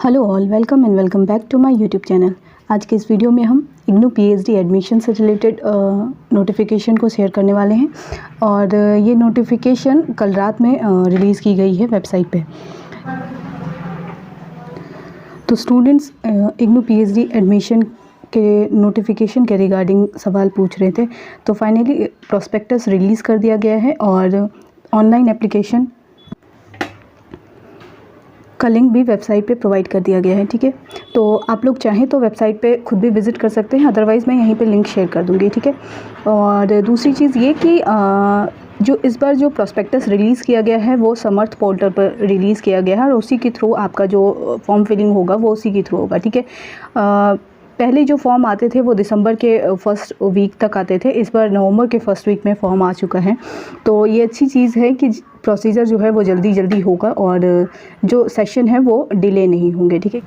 Hello all, welcome and welcome back to my YouTube channel. आज के इस video में हम इग्नू पीएचडी एडमिशन से रिलेटेड नोटिफिकेशन को शेयर करने वाले हैं और ये नोटिफिकेशन कल रात में रिलीज़ की गई है वेबसाइट पे। तो स्टूडेंट्स इग्नू पीएचडी एडमिशन के नोटिफिकेशन के रिगार्डिंग सवाल पूछ रहे थे, तो फाइनली प्रोस्पेक्टस रिलीज़ कर दिया गया है और ऑनलाइन एप्लीकेशन का लिंक भी वेबसाइट पे प्रोवाइड कर दिया गया है। ठीक है, तो आप लोग चाहें तो वेबसाइट पे खुद भी विज़िट कर सकते हैं, अदरवाइज़ मैं यहीं पे लिंक शेयर कर दूँगी। ठीक है, और दूसरी चीज़ ये कि जो इस बार जो प्रोस्पेक्टस रिलीज़ किया गया है वो समर्थ पोर्टल पर रिलीज़ किया गया है और उसी के थ्रू आपका जो फॉर्म फिलिंग होगा वो उसी के थ्रू होगा। ठीक है, पहले जो फॉर्म आते थे वो दिसंबर के फर्स्ट वीक तक आते थे, इस बार नवंबर के फर्स्ट वीक में फॉर्म आ चुका है। तो ये अच्छी चीज़ है कि प्रोसीजर जो है वो जल्दी होगा और जो सेशन है वो डिले नहीं होंगे। ठीक है,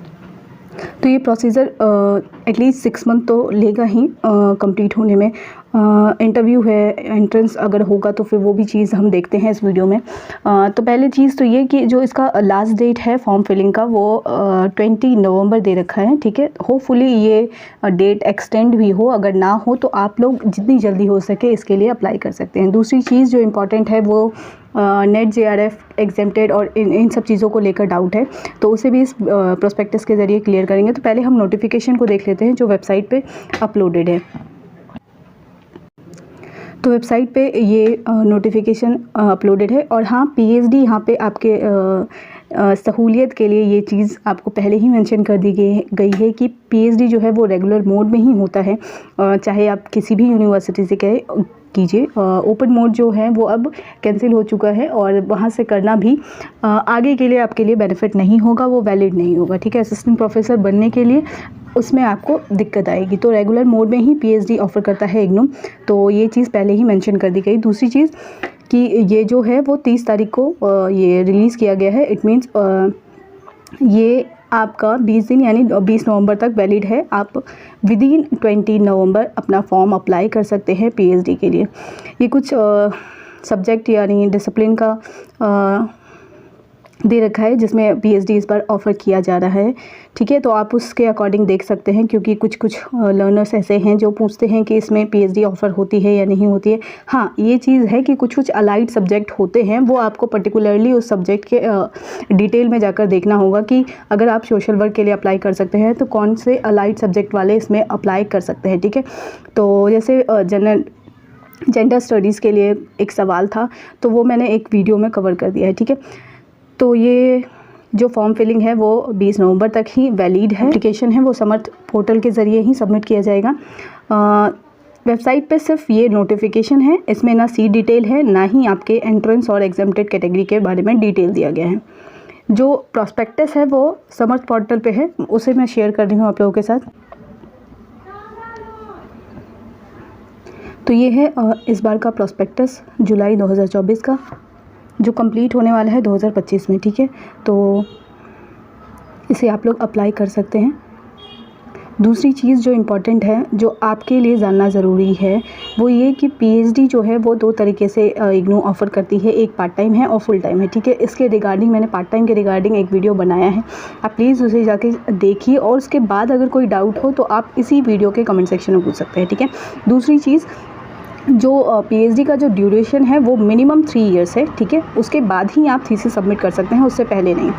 तो ये प्रोसीजर एटलीस्ट 6 मंथ तो लेगा ही कंप्लीट होने में। इंटरव्यू है, एंट्रेंस अगर होगा तो फिर वो भी चीज़ हम देखते हैं इस वीडियो में। तो पहले चीज़ तो ये कि जो इसका लास्ट डेट है फॉर्म फिलिंग का वो 20 नवंबर दे रखा है। ठीक है, होपफुली ये डेट एक्सटेंड भी हो, अगर ना हो तो आप लोग जितनी जल्दी हो सके इसके लिए अप्लाई कर सकते हैं। दूसरी चीज़ जो इम्पॉर्टेंट है वो नेट जेआरएफ एग्जेम्प्टेड और इन सब चीज़ों को लेकर डाउट है तो उसे भी इस प्रोस्पेक्टस के ज़रिए क्लियर करेंगे। तो पहले हम नोटिफिकेशन को देख लेते हैं जो वेबसाइट पे अपलोडेड है। तो वेबसाइट पे ये नोटिफिकेशन अपलोडेड है और हाँ, पीएचडी यहाँ पे आपके सहूलियत के लिए ये चीज़ आपको पहले ही मेंशन कर दी गई है कि पीएचडी जो है वो रेगुलर मोड में ही होता है, चाहे आप किसी भी यूनिवर्सिटी से कीजिए। ओपन मोड जो है वो अब कैंसिल हो चुका है और वहाँ से करना भी आगे के लिए आपके लिए बेनिफिट नहीं होगा, वो वैलिड नहीं होगा। ठीक है, असिस्टेंट प्रोफेसर बनने के लिए उसमें आपको दिक्कत आएगी। तो रेगुलर मोड में ही पीएचडी ऑफ़र करता है इग्नू, तो ये चीज़ पहले ही मेंशन कर दी गई। दूसरी चीज़ कि ये जो है वो 30 तारीख को ये रिलीज़ किया गया है। इट मीन्स ये आपका 20 दिन यानी 20 नवंबर तक वैलिड है। आप विदिन 20 नवंबर अपना फॉर्म अप्लाई कर सकते हैं पीएचडी के लिए। ये कुछ सब्जेक्ट यानी डिसिप्लिन का दे रखा है जिसमें पीएचडी इस बार ऑफ़र किया जा रहा है। ठीक है, तो आप उसके अकॉर्डिंग देख सकते हैं क्योंकि कुछ लर्नर्स ऐसे हैं जो पूछते हैं कि इसमें पीएचडी ऑफ़र होती है या नहीं होती है। हाँ, ये चीज़ है कि कुछ अलाइड सब्जेक्ट होते हैं, वो आपको पर्टिकुलरली उस सब्जेक्ट के डिटेल में जाकर देखना होगा कि अगर आप सोशल वर्क के लिए अप्लाई कर सकते हैं तो कौन से अलाइड सब्जेक्ट वाले इसमें अप्लाई कर सकते हैं। ठीक है, तो जैसे जेंडर स्टडीज़ के लिए एक सवाल था तो वो मैंने एक वीडियो में कवर कर दिया है। ठीक है, तो ये जो फॉर्म फिलिंग है वो 20 नवंबर तक ही वैलिड है। एप्लीकेशन है वो समर्थ पोर्टल के ज़रिए ही सबमिट किया जाएगा। वेबसाइट पे सिर्फ ये नोटिफिकेशन है, इसमें ना सीट डिटेल है ना ही आपके एंट्रेंस और एग्जेम्प्टेड कैटेगरी के बारे में डिटेल दिया गया है। जो प्रोस्पेक्टस है वो समर्थ पोर्टल पे है, उसे मैं शेयर कर रही हूँ आप लोगों के साथ। तो ये है इस बार का प्रोस्पेक्टस जुलाई 2024 का, जो कंप्लीट होने वाला है 2025 में। ठीक है, तो इसे आप लोग अप्लाई कर सकते हैं। दूसरी चीज़ जो इम्पॉर्टेंट है, जो आपके लिए जानना ज़रूरी है, वो ये कि पीएचडी जो है वो 2 तरीके से इग्नू ऑफ़र करती है, एक पार्ट टाइम है और फुल टाइम है। ठीक है, इसके रिगार्डिंग मैंने पार्ट टाइम के रिगार्डिंग एक वीडियो बनाया है, आप प्लीज़ उसे जाके देखिए और उसके बाद अगर कोई डाउट हो तो आप इसी वीडियो के कमेंट सेक्शन में पूछ सकते हैं। ठीक है, दूसरी चीज़ जो पीएचडी का जो ड्यूरेशन है वो मिनिमम 3 इयर्स है। ठीक है, उसके बाद ही आप थीसिस सबमिट कर सकते हैं, उससे पहले नहीं।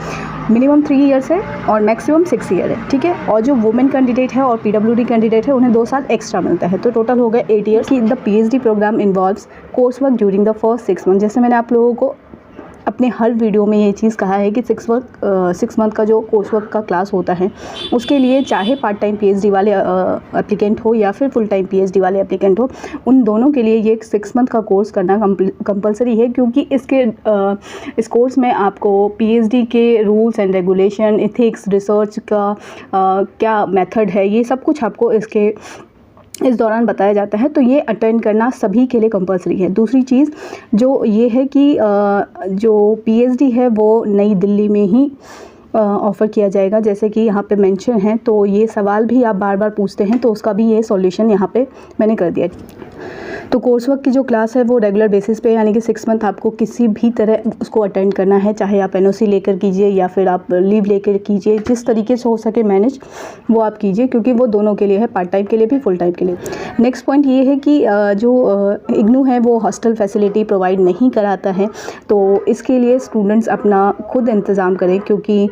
मिनिमम 3 इयर्स है और मैक्सिमम 6 ईयर है। ठीक है, और जो वुमेन कैंडिडेट है और पीडब्ल्यूडी कैंडिडेट है उन्हें 2 साल एक्स्ट्रा मिलता है, तो टोटल हो गया 8 years. The PhD programme involves course work during the first 6 month. जैसे मैंने आप लोगों को अपने हर वीडियो में ये चीज़ कहा है कि 6 मंथ का जो कोर्स वर्क का क्लास होता है उसके लिए चाहे पार्ट टाइम पीएचडी वाले एप्लीकेंट हो या फिर फुल टाइम पीएचडी वाले एप्लीकेंट हो, उन दोनों के लिए ये 6 मंथ का कोर्स करना कंपलसरी है, क्योंकि इस कोर्स में आपको पीएचडी के rules and regulation, ethics, research का क्या मेथड है, ये सब कुछ आपको इस दौरान बताया जाता है। तो ये अटेंड करना सभी के लिए कंपलसरी है। दूसरी चीज़ जो ये है कि जो पीएचडी है वो नई दिल्ली में ही ऑफ़र किया जाएगा, जैसे कि यहाँ पे मेंशन है। तो ये सवाल भी आप बार बार पूछते हैं तो उसका भी ये सॉल्यूशन यहाँ पे मैंने कर दिया। तो कोर्स वर्क की जो क्लास है वो रेगुलर बेसिस पे, यानी कि 6 मंथ आपको किसी भी तरह उसको अटेंड करना है, चाहे आप एनओसी लेकर कीजिए या फिर आप लीव लेकर कीजिए, जिस तरीके से हो सके मैनेज वो आप कीजिए, क्योंकि वो दोनों के लिए है, पार्ट टाइम के लिए भी फुल टाइम के लिए। नेक्स्ट पॉइंट ये है कि जो इग्नू है वो हॉस्टल फैसिलिटी प्रोवाइड नहीं कराता है, तो इसके लिए स्टूडेंट्स अपना खुद इंतज़ाम करें, क्योंकि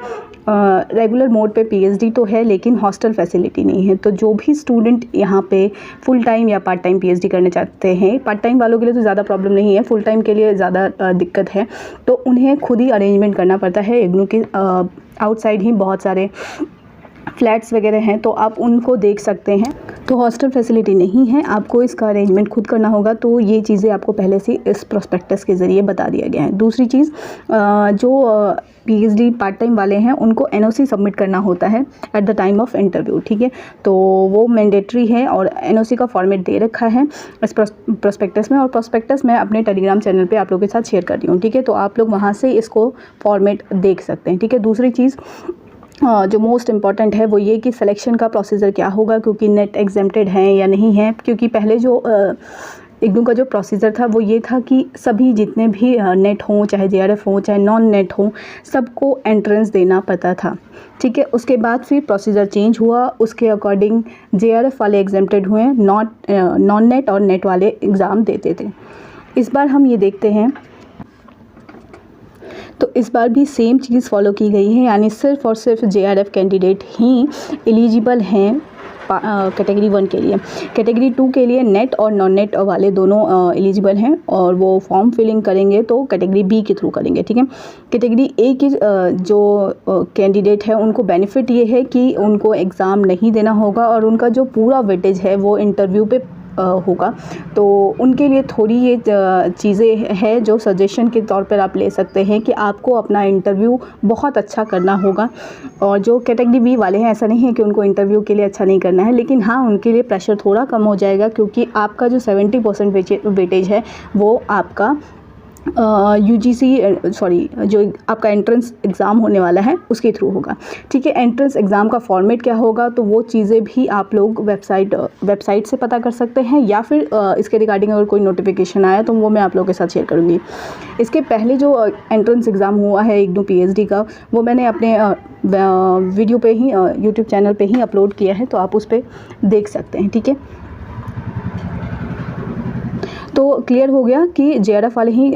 रेगुलर मोड पे पीएचडी तो है लेकिन हॉस्टल फैसिलिटी नहीं है। तो जो भी स्टूडेंट यहाँ पे फुल टाइम या पार्ट टाइम पीएचडी करना चाहते हैं, पार्ट टाइम वालों के लिए तो ज़्यादा प्रॉब्लम नहीं है, फुल टाइम के लिए ज़्यादा दिक्कत है, तो उन्हें खुद ही अरेंजमेंट करना पड़ता है। इग्नू के आउटसाइड ही बहुत सारे फ्लैट्स वगैरह हैं, तो आप उनको देख सकते हैं। तो हॉस्टल फैसिलिटी नहीं है, आपको इसका अरेंजमेंट खुद करना होगा। तो ये चीज़ें आपको पहले से इस प्रोस्पेक्टस के ज़रिए बता दिया गया है। दूसरी चीज़, जो पीएचडी पार्ट टाइम वाले हैं उनको एनओसी सबमिट करना होता है at the time of interview, ठीक है। तो वो मैंडेटरी है और एनओसी का फॉर्मेट दे रखा है इस प्रोस्पेक्टस में, और प्रोस्पेक्टस मैं अपने टेलीग्राम चैनल पे आप लोगों के साथ शेयर कर रही हूँ, ठीक है। तो आप लोग वहाँ से इसको फॉर्मेट देख सकते हैं, ठीक है। दूसरी चीज़ जो मोस्ट इम्पॉर्टेंट है वो ये कि सिलेक्शन का प्रोसीजर क्या होगा, क्योंकि नेट एग्जेम्प्टेड हैं या नहीं है। क्योंकि पहले जो इग्नू का जो प्रोसीजर था वो ये था कि सभी जितने भी नेट हों, चाहे जेआरएफ हो, चाहे नॉन नेट हो, सबको एंट्रेंस देना पड़ता था, ठीक है। उसके बाद फिर प्रोसीजर चेंज हुआ, उसके अकॉर्डिंग जेआरएफ वाले एग्जेम्प्टेड हुए, नॉन नेट और नेट वाले एग्ज़ाम देते थे। इस बार हम ये देखते हैं, तो इस बार भी सेम चीज़ फॉलो की गई है, यानी सिर्फ़ और सिर्फ जेआरएफ कैंडिडेट ही एलिजिबल हैं कैटेगरी 1 के लिए। कैटेगरी 2 के लिए नेट और नॉन नेट वाले दोनों एलिजिबल हैं, और वो फॉर्म फिलिंग करेंगे तो कैटेगरी बी के थ्रू करेंगे, ठीक है। कैटेगरी ए की जो कैंडिडेट है उनको बेनिफिट ये है कि उनको एग्ज़ाम नहीं देना होगा, और उनका जो पूरा वेटेज है वो इंटरव्यू पे होगा। तो उनके लिए थोड़ी ये चीज़ें हैं जो सजेशन के तौर पर आप ले सकते हैं कि आपको अपना इंटरव्यू बहुत अच्छा करना होगा। और जो कैटेगरी बी वाले हैं, ऐसा नहीं है कि उनको इंटरव्यू के लिए अच्छा नहीं करना है, लेकिन हाँ उनके लिए प्रेशर थोड़ा कम हो जाएगा, क्योंकि आपका जो 70% वेटेज है वो आपका जो आपका एंट्रेंस एग्ज़ाम होने वाला है उसके थ्रू होगा, ठीक है। एंट्रेंस एग्ज़ाम का फॉर्मेट क्या होगा, तो वो चीज़ें भी आप लोग वेबसाइट से पता कर सकते हैं, या फिर इसके रिगार्डिंग अगर कोई नोटिफिकेशन आया तो वो मैं आप लोगों के साथ शेयर करूँगी। इसके पहले जो एंट्रेंस एग्ज़ाम हुआ है इग्नू पीएचडी का, वो मैंने अपने वीडियो पे ही यूट्यूब चैनल पे ही अपलोड किया है, तो आप उस पर देख सकते हैं, ठीक है। तो क्लियर हो गया कि जेआरएफ वाले ही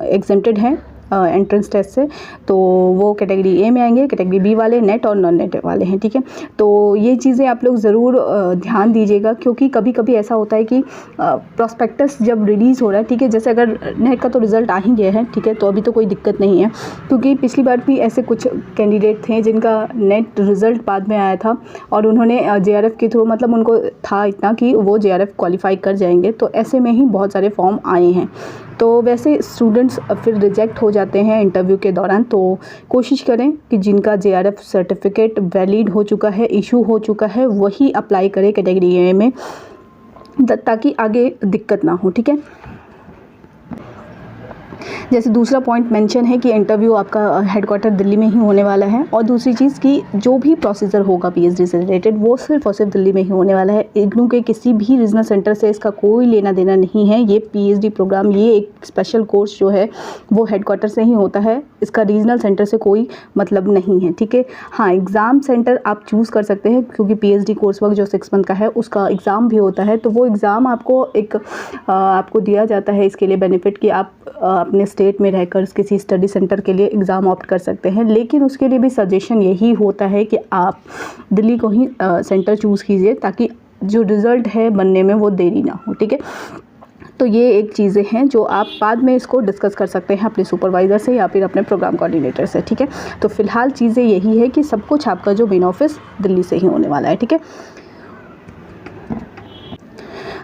एग्जेम्प्टेड हैं एंट्रेंस टेस्ट से, तो वो कैटेगरी ए में आएंगे। कैटेगरी बी वाले नेट और नॉन नेट वाले हैं, ठीक है। तो ये चीज़ें आप लोग ज़रूर ध्यान दीजिएगा, क्योंकि कभी कभी ऐसा होता है कि प्रॉस्पेक्टस जब रिलीज़ हो रहा है, ठीक है, जैसे अगर नेट का तो रिज़ल्ट आ ही गया है, ठीक है, तो अभी तो कोई दिक्कत नहीं है, क्योंकि पिछली बार भी ऐसे कुछ कैंडिडेट थे जिनका नेट रिज़ल्ट बाद में आया था, और उन्होंने जेआरएफ के थ्रू, मतलब उनको था इतना कि वो जेआरएफ क्वालिफाई कर जाएंगे, तो ऐसे में ही बहुत सारे फॉर्म आए हैं। तो वैसे स्टूडेंट्स फिर रिजेक्ट हो जाते हैं इंटरव्यू के दौरान। तो कोशिश करें कि जिनका जेआरएफ सर्टिफिकेट वैलिड हो चुका है, इशू हो चुका है, वही अप्लाई करें कैटेगरी ए में, ताकि आगे दिक्कत ना हो, ठीक है। जैसे दूसरा पॉइंट मेंशन है कि इंटरव्यू आपका हेडक्वार्टर दिल्ली में ही होने वाला है, और दूसरी चीज़ कि जो भी प्रोसीजर होगा पीएचडी से रिलेटेड वो सिर्फ और सिर्फ दिल्ली में ही होने वाला है। इग्नू के किसी भी रीजनल सेंटर से इसका कोई लेना देना नहीं है। ये पीएचडी प्रोग्राम, ये एक स्पेशल कोर्स जो है वो हेडक्वार्टर से ही होता है, इसका रीजनल सेंटर से कोई मतलब नहीं है, ठीक है। हाँ, एग्ज़ाम सेंटर आप चूज़ कर सकते हैं, क्योंकि पीएचडी कोर्स वर्क जो 6 मंथ का है उसका एग्ज़ाम भी होता है, तो वो एग्ज़ाम आपको आपको दिया जाता है इसके लिए बेनिफिट कि आप अपने स्टेट में रहकर किसी स्टडी सेंटर के लिए एग्ज़ाम ऑप्ट कर सकते हैं। लेकिन उसके लिए भी सजेशन यही होता है कि आप दिल्ली को ही सेंटर चूज़ कीजिए, ताकि जो रिज़ल्ट है बनने में वो देरी ना हो, ठीक है। तो ये एक चीज़ें हैं जो आप बाद में इसको डिस्कस कर सकते हैं अपने सुपरवाइज़र से या फिर अपने प्रोग्राम कोऑर्डिनेटर से, ठीक है। तो फ़िलहाल चीज़ें यही है कि सब कुछ आपका जो मेन ऑफिस दिल्ली से ही होने वाला है, ठीक है।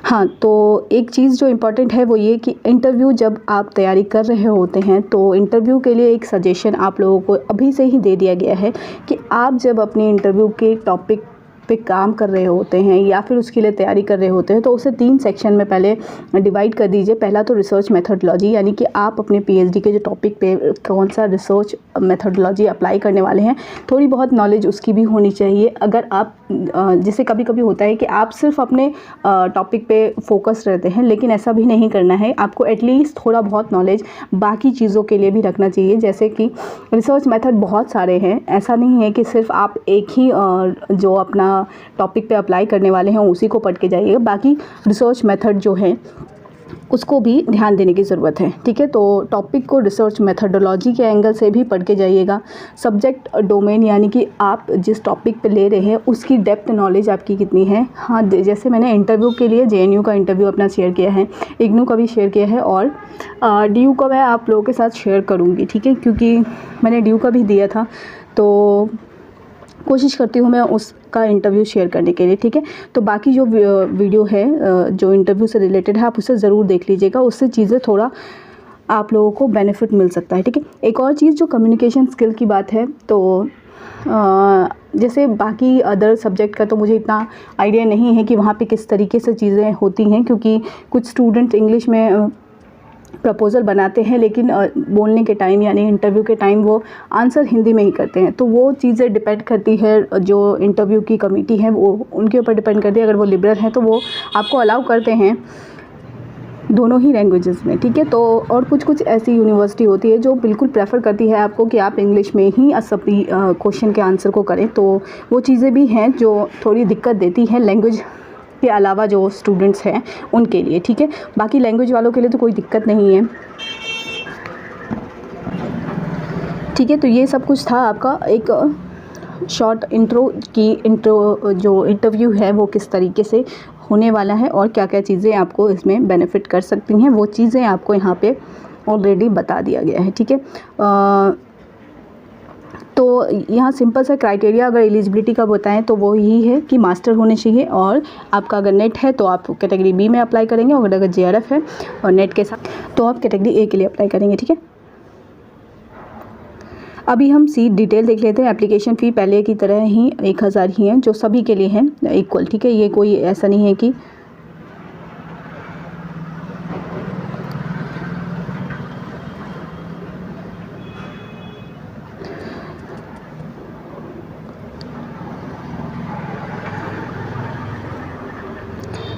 हाँ, तो एक चीज़ जो इम्पॉर्टेंट है वो ये कि इंटरव्यू जब आप तैयारी कर रहे होते हैं, तो इंटरव्यू के लिए एक सजेशन आप लोगों को अभी से ही दे दिया गया है कि आप जब अपने इंटरव्यू के टॉपिक पे काम कर रहे होते हैं या फिर उसके लिए तैयारी कर रहे होते हैं तो उसे 3 सेक्शन में पहले डिवाइड कर दीजिए। पहला तो रिसर्च मेथडोलॉजी, यानी कि आप अपने पीएचडी के जो टॉपिक पे कौन सा रिसर्च मेथडोलॉजी अप्लाई करने वाले हैं, थोड़ी बहुत नॉलेज उसकी भी होनी चाहिए। अगर आप जैसे कभी कभी होता है कि आप सिर्फ अपने टॉपिक पे फोकस रहते हैं, लेकिन ऐसा भी नहीं करना है। आपको एटलीस्ट थोड़ा बहुत नॉलेज बाकी चीज़ों के लिए भी रखना चाहिए। जैसे कि रिसर्च मेथड बहुत सारे हैं, ऐसा नहीं है कि सिर्फ आप एक ही जो अपना टॉपिक पे अप्लाई करने वाले हैं उसी को पढ़ के जाइएगा। बाकी रिसर्च मेथड जो है उसको भी ध्यान देने की ज़रूरत है, ठीक है। तो टॉपिक को रिसर्च मेथडोलॉजी के एंगल से भी पढ़ के जाइएगा। सब्जेक्ट डोमेन, यानी कि आप जिस टॉपिक पे ले रहे हैं उसकी डेप्थ नॉलेज आपकी कितनी है। हाँ, जैसे मैंने इंटरव्यू के लिए जेएनयू का इंटरव्यू अपना शेयर किया है, इग्नू का भी शेयर किया है और डीयू का मैं आप लोगों के साथ शेयर करूँगी, ठीक है, क्योंकि मैंने डीयू का भी दिया था तो कोशिश करती हूँ मैं उसका इंटरव्यू शेयर करने के लिए, ठीक है। तो बाकी जो वीडियो है जो इंटरव्यू से रिलेटेड है आप उसे ज़रूर देख लीजिएगा, उससे चीज़ें थोड़ा आप लोगों को बेनिफिट मिल सकता है, ठीक है। एक और चीज़ जो कम्युनिकेशन स्किल की बात है, तो जैसे बाकी अदर सब्जेक्ट का तो मुझे इतना आइडिया नहीं है कि वहाँ पे किस तरीके से चीज़ें होती हैं, क्योंकि कुछ स्टूडेंट इंग्लिश में प्रपोज़ल बनाते हैं लेकिन बोलने के टाइम यानी इंटरव्यू के टाइम वो आंसर हिंदी में ही करते हैं। तो वो चीज़ें डिपेंड करती है, जो इंटरव्यू की कमेटी है वो उनके ऊपर डिपेंड करती है। अगर वो लिबरल हैं तो वो आपको अलाउ करते हैं दोनों ही लैंग्वेजेस में, ठीक है। तो और कुछ ऐसी यूनिवर्सिटी होती है जो बिल्कुल प्रेफर करती है आपको कि आप इंग्लिश में ही सभी क्वेश्चन के आंसर को करें। तो वो चीज़ें भी हैं जो थोड़ी दिक्कत देती हैं लैंग्वेज के अलावा जो स्टूडेंट्स हैं उनके लिए, ठीक है। बाकी लैंग्वेज वालों के लिए तो कोई दिक्कत नहीं है, ठीक है। तो ये सब कुछ था आपका एक शॉर्ट इंट्रो जो इंटरव्यू है वो किस तरीके से होने वाला है और क्या क्या चीज़ें आपको इसमें बेनिफिट कर सकती हैं, वो चीज़ें आपको यहाँ पे ऑलरेडी बता दिया गया है, ठीक है। तो यहाँ सिंपल सा क्राइटेरिया अगर एलिजिबिलिटी का बताएं तो वो यही है कि मास्टर होने चाहिए और आपका अगर नेट है तो आप कैटेगरी बी में अप्लाई करेंगे, और अगर जेआरएफ है और नेट के साथ तो आप कैटेगरी ए के लिए अप्लाई करेंगे, ठीक है। अभी हम सीट डिटेल देख लेते हैं। एप्लीकेशन फ़ी पहले की तरह ही 1000 ही है, जो सभी के लिए है इक्वल, ठीक है। ये कोई ऐसा नहीं है कि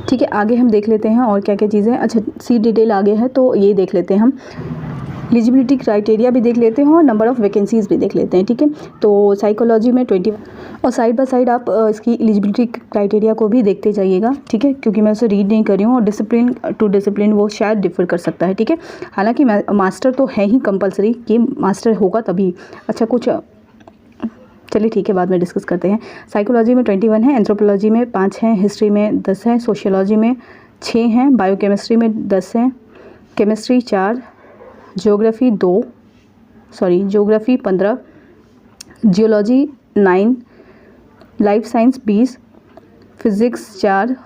ठीक है। आगे हम देख लेते हैं और क्या क्या चीज़ें। अच्छा, सीट डिटेल आगे है तो ये देख लेते हैं हम। एलिजिबिलिटी क्राइटेरिया भी देख लेते हैं और नंबर ऑफ़ वैकेंसीज़ भी देख लेते हैं, ठीक है। तो साइकोलॉजी में 21 और साइड बाय साइड आप इसकी एलिजिबिलिटी क्राइटेरिया को भी देखते जाइएगा, ठीक है, क्योंकि मैं उसे रीड नहीं कर रही हूँ और डिसिप्लिन टू डिसिप्लिन वो शायद डिफर कर सकता है, ठीक है। हालांकि मास्टर तो है ही कंपलसरी कि मास्टर होगा तभी। अच्छा, कुछ चलिए ठीक है, बाद में डिस्कस करते हैं। साइकोलॉजी में 21 है, एंथ्रोपोलॉजी में 5 हैं, हिस्ट्री में 10 हैं, सोशियोलॉजी में 6 हैं, बायोकेमिस्ट्री में 10 हैं, chemistry 4, geography 15, geology 9, life science 20, physics 4,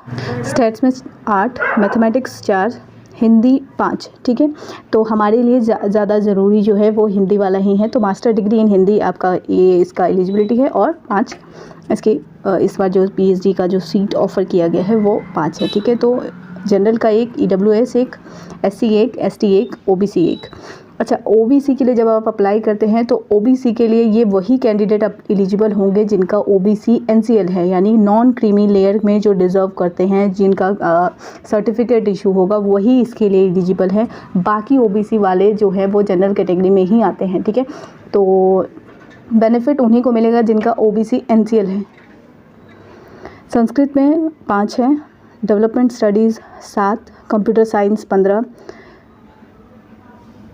stats में 8, मैथमेटिक्स 4, हिंदी 5, ठीक है। तो हमारे लिए ज़्यादा ज़रूरी जो है वो हिंदी वाला ही है। तो मास्टर डिग्री इन हिंदी आपका ये इसका एलिजिबिलिटी है और 5 इसकी इस बार जो पीएचडी का जो सीट ऑफ़र किया गया है वो 5 है, ठीक है। तो जनरल का 1, ईडब्ल्यूएस 1, एससी 1, एसटी 1, ओबीसी 1। अच्छा, ओबीसी के लिए जब आप अप्लाई करते हैं तो ओबीसी के लिए ये वही कैंडिडेट अब एलिजिबल होंगे जिनका ओबीसी एनसीएल है, यानी नॉन क्रीमी लेयर में जो डिज़र्व करते हैं, जिनका सर्टिफिकेट इशू होगा वही इसके लिए एलिजिबल है। बाकी ओबीसी वाले जो है वो जनरल कैटेगरी में ही आते हैं, ठीक है। तो बेनिफिट उन्हीं को मिलेगा जिनका ओबीसी एनसीएल है। संस्कृत में 5 है, development studies 7, computer science 15,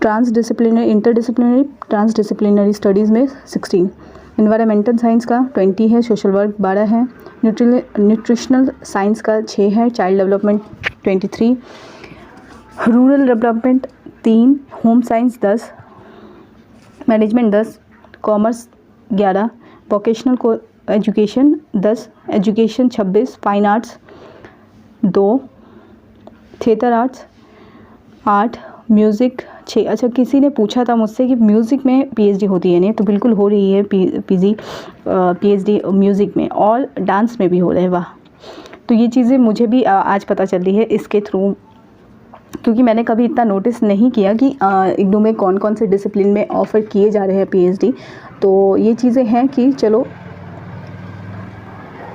interdisciplinary transdisciplinary studies में 16, एनवायरमेंटल साइंस का 20 है, सोशल वर्क 12 है, न्यूट्रिशनल साइंस का 6 है, child development 23, rural development 3, home science 10, management 10, commerce 11, vocational को education 10, education 26, fine arts 2, theatre arts 8, music 6। अच्छा, किसी ने पूछा था मुझसे कि म्यूज़िक में पीएचडी होती है नहीं, तो बिल्कुल हो रही है पीएचडी म्यूज़िक में, और डांस में भी हो रहा है। वाह! तो ये चीज़ें मुझे भी आज पता चल रही है इसके थ्रू, क्योंकि मैंने कभी इतना नोटिस नहीं किया कि इग्नू में कौन कौन से डिसिप्लिन में ऑफ़र किए जा रहे हैं पीएचडी। तो ये चीज़ें हैं कि चलो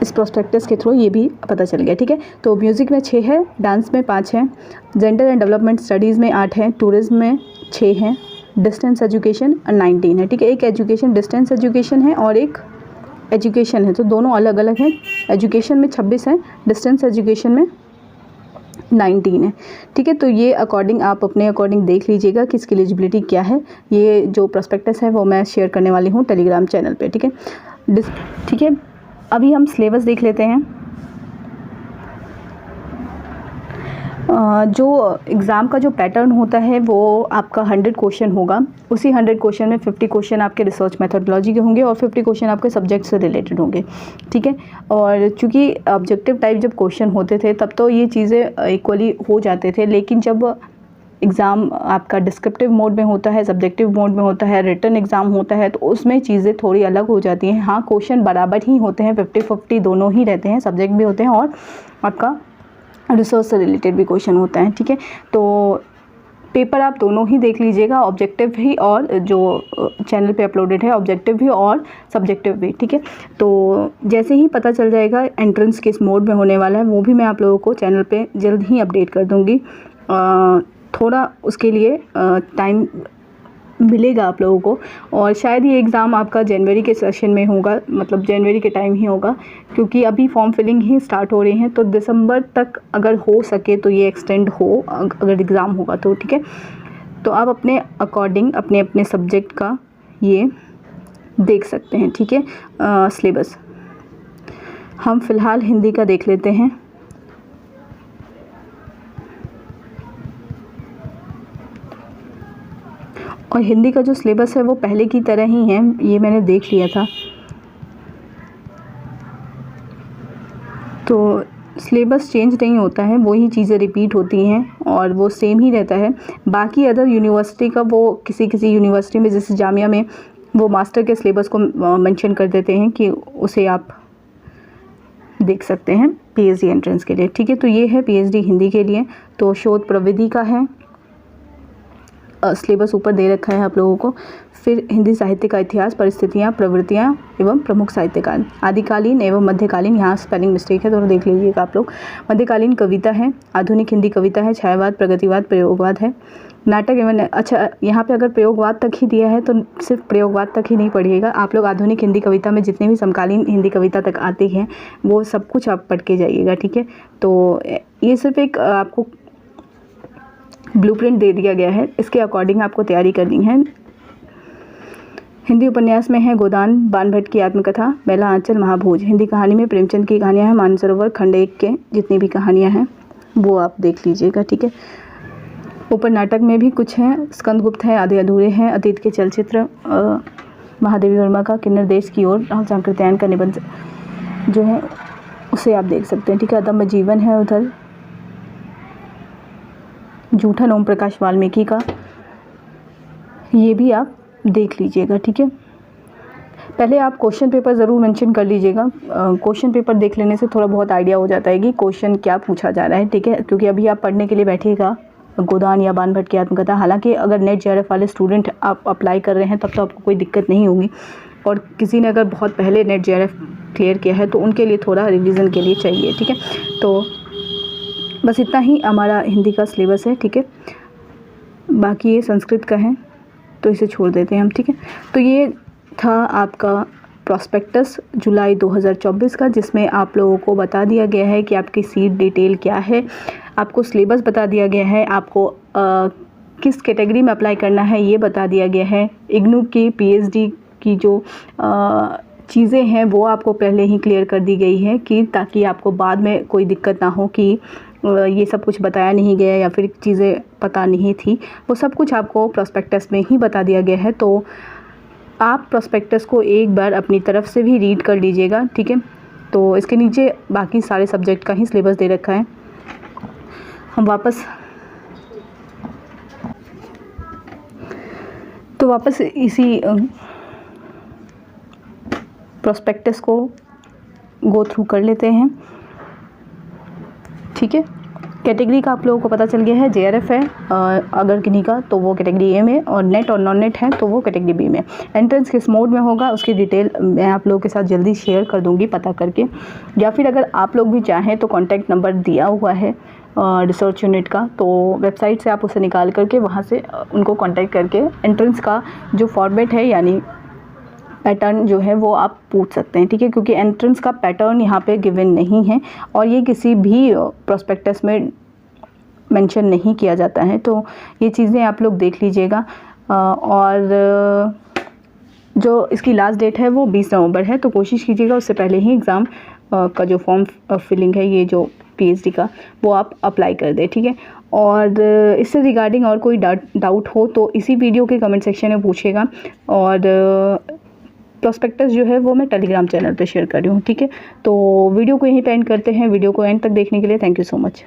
इस प्रोस्पेक्टस के थ्रू ये भी पता चल गया, ठीक है। तो म्यूज़िक में 6 है, डांस में 5 है, जेंडर एंड डेवलपमेंट स्टडीज़ में 8 है, टूरिज़्म में 6 है, डिस्टेंस एजुकेशन 19 है, ठीक है। एक एजुकेशन डिस्टेंस एजुकेशन है और एक एजुकेशन है, तो दोनों अलग अलग हैं। एजुकेशन में 26 है, डिस्टेंस एजुकेशन में 19 है, ठीक है। तो ये अकॉर्डिंग आप अपने अकॉर्डिंग देख लीजिएगा कि इसकी एलिजिबिलिटी क्या है। ये जो प्रोस्पेक्टस है वो मैं शेयर करने वाली हूँ टेलीग्राम चैनल पे, ठीक है। ठीक है, अभी हम सिलेबस देख लेते हैं। जो एग्ज़ाम का जो पैटर्न होता है वो आपका 100 क्वेश्चन होगा। उसी 100 क्वेश्चन में 50 क्वेश्चन आपके रिसर्च मेथोडोलॉजी के होंगे और 50 क्वेश्चन आपके सब्जेक्ट से रिलेटेड होंगे, ठीक है। और चूँकि ऑब्जेक्टिव टाइप जब क्वेश्चन होते थे तब तो ये चीज़ें इक्वली हो जाते थे, लेकिन जब एग्ज़ाम आपका डिस्क्रिप्टिव मोड में होता है, सब्जेक्टिव मोड में होता है, रिटन एग्ज़ाम होता है, तो उसमें चीज़ें थोड़ी अलग हो जाती हैं। हाँ, क्वेश्चन बराबर ही होते हैं, 50-50 दोनों ही रहते हैं, सब्जेक्ट भी होते हैं और आपका रिसर्च से रिलेटेड भी क्वेश्चन होता है, ठीक है। तो पेपर आप दोनों ही देख लीजिएगा, ऑब्जेक्टिव भी और जो चैनल पे अपलोडेड है ऑब्जेक्टिव भी और सब्जेक्टिव भी, ठीक है। तो जैसे ही पता चल जाएगा एंट्रेंस किस मोड में होने वाला है वो भी मैं आप लोगों को चैनल पे जल्द ही अपडेट कर दूँगी। थोड़ा उसके लिए टाइम मिलेगा आप लोगों को, और शायद ये एग्ज़ाम आपका जनवरी के सेशन में होगा, मतलब जनवरी के टाइम ही होगा, क्योंकि अभी फॉर्म फिलिंग ही स्टार्ट हो रही हैं। तो दिसंबर तक अगर हो सके तो ये एक्सटेंड हो, अगर एग्ज़ाम होगा तो, ठीक है। तो आप अपने अकॉर्डिंग अपने अपने सब्जेक्ट का ये देख सकते हैं, ठीक है। सिलेबस हम फ़िलहाल हिंदी का देख लेते हैं। और हिंदी का जो सिलेबस है वो पहले की तरह ही है, ये मैंने देख लिया था। तो सिलेबस चेंज नहीं होता है, वही चीज़ें रिपीट होती हैं और वो सेम ही रहता है। बाकी अदर यूनिवर्सिटी का वो किसी किसी यूनिवर्सिटी में जैसे जामिया में वो मास्टर के सिलेबस को मेंशन कर देते हैं कि उसे आप देख सकते हैं पीएचडी एंट्रेंस के लिए, ठीक है। तो ये है पीएचडी हिंदी के लिए। तो शोध प्रविधि का है, सिलेबस ऊपर दे रखा है आप लोगों को। फिर हिंदी साहित्य का इतिहास, परिस्थितियाँ, प्रवृत्तियाँ एवं प्रमुख साहित्यकार, आदिकालीन एवं मध्यकालीन, यहाँ स्पेलिंग मिस्टेक है तो देख लीजिएगा आप लोग। मध्यकालीन कविता है, आधुनिक हिंदी कविता है, छायावाद, प्रगतिवाद, प्रयोगवाद है, नाटक एवं अच्छा यहाँ पे अगर प्रयोगवाद तक ही दिया है तो सिर्फ प्रयोगवाद तक ही नहीं पढ़िएगा आप लोग, आधुनिक हिंदी कविता में जितने भी समकालीन हिंदी कविता तक आती हैं वो सब कुछ आप पढ़ के जाइएगा, ठीक है। तो ये सिर्फ एक आपको ब्लूप्रिंट दे दिया गया है, इसके अकॉर्डिंग आपको तैयारी करनी है। हिंदी उपन्यास में है गोदान, बाणभट्ट की आत्मकथा, बेला आंचल, महाभोज। हिंदी कहानी में प्रेमचंद की कहानियाँ हैं, मानसरोवर, खंड 1 के जितनी भी कहानियाँ हैं वो आप देख लीजिएगा, ठीक है। ऊपर नाटक में भी कुछ हैं, स्कंदगुप्त है, आधे अधूरे हैं, अतीत के चलचित्र, महादेवी वर्मा का किन्नर देश की ओर, राहुल सांकृत्यायन का निबंध जो है उसे आप देख सकते हैं, ठीक है। अदम्य जीवन है उधर, जूठन ओम प्रकाश वाल्मीकि का, ये भी आप देख लीजिएगा, ठीक है। पहले आप क्वेश्चन पेपर ज़रूर मेंशन कर लीजिएगा, क्वेश्चन पेपर देख लेने से थोड़ा बहुत आइडिया हो जाता है कि क्वेश्चन क्या पूछा जा रहा है, ठीक है। क्योंकि अभी आप पढ़ने के लिए बैठिएगा गोदान या बाणभट्ट की आत्मकथा, हालांकि अगर नेट जेआरएफ वाले स्टूडेंट आप अप्लाई कर रहे हैं तब तो आपको कोई दिक्कत नहीं होगी, और किसी ने अगर बहुत पहले नेट जेआरएफ क्लियर किया है तो उनके लिए थोड़ा रिविज़न के लिए चाहिए, ठीक है। तो बस इतना ही हमारा हिंदी का सिलेबस है, ठीक है। बाकी ये संस्कृत का है तो इसे छोड़ देते हैं हम, ठीक है। तो ये था आपका प्रॉस्पेक्टस जुलाई 2024 का, जिसमें आप लोगों को बता दिया गया है कि आपकी सीट डिटेल क्या है, आपको सिलेबस बता दिया गया है, आपको किस कैटेगरी में अप्लाई करना है ये बता दिया गया है। इग्नू की पीएचडी की जो चीज़ें हैं वो आपको पहले ही क्लियर कर दी गई है कि ताकि आपको बाद में कोई दिक्कत ना हो कि ये सब कुछ बताया नहीं गया या फिर चीज़ें पता नहीं थी, वो सब कुछ आपको प्रॉस्पेक्टस में ही बता दिया गया है। तो आप प्रॉस्पेक्टस को एक बार अपनी तरफ से भी रीड कर लीजिएगा, ठीक है। तो इसके नीचे बाकी सारे सब्जेक्ट का ही सिलेबस दे रखा है। हम वापस तो वापस इसी प्रोस्पेक्टस को गो थ्रू कर लेते हैं, ठीक है। कैटेगरी का आप लोगों को पता चल गया है, JRF है अगर किन्हीं का तो वो कैटेगरी ए में, और नेट और नॉन नेट है तो वो कैटेगरी बी में। एंट्रेंस किस मोड में होगा उसकी डिटेल मैं आप लोगों के साथ जल्दी शेयर कर दूंगी पता करके, या फिर अगर आप लोग भी चाहें तो कॉन्टैक्ट नंबर दिया हुआ है रिसर्च यूनिट का, तो वेबसाइट से आप उसे निकाल करके वहाँ से उनको कॉन्टैक्ट करके एंट्रेंस का जो फॉर्मेट है यानी पैटर्न जो है वो आप पूछ सकते हैं, ठीक है। क्योंकि एंट्रेंस का पैटर्न यहाँ पे गिवन नहीं है और ये किसी भी प्रोस्पेक्टस में मेंशन नहीं किया जाता है, तो ये चीज़ें आप लोग देख लीजिएगा। और जो इसकी लास्ट डेट है वो 20 नवंबर है, तो कोशिश कीजिएगा उससे पहले ही एग्ज़ाम का जो फॉर्म फिलिंग है ये जो PhD का वो आप अप्लाई कर दें, ठीक है। और इससे रिगार्डिंग और कोई डाउट हो तो इसी वीडियो के कमेंट सेक्शन में पूछिएगा। और प्रोस्पेक्टस जो है वो मैं टेलीग्राम चैनल पे शेयर कर रही हूँ, ठीक है। तो वीडियो को यहीं पे एंड करते हैं। वीडियो को एंड तक देखने के लिए थैंक यू सो मच।